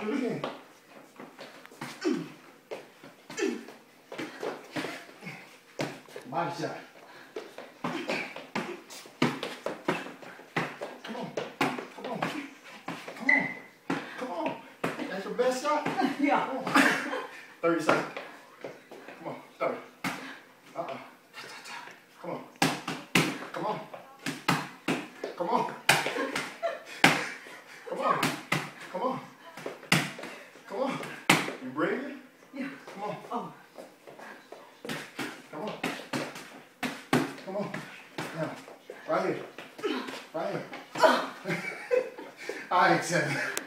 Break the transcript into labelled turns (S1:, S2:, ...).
S1: Do it again. Body shot. Come on. Come on. Come on. Come on. That's your best shot?
S2: Yeah.
S1: Come on. 30 seconds. Come on. 30. Come on. Come on. Come on. Come on. Come on. Come on. You breathing?
S2: Yeah.
S1: Come on.
S2: Oh.
S1: Come on. Come on. Now. Right here. Right here. All right, 7.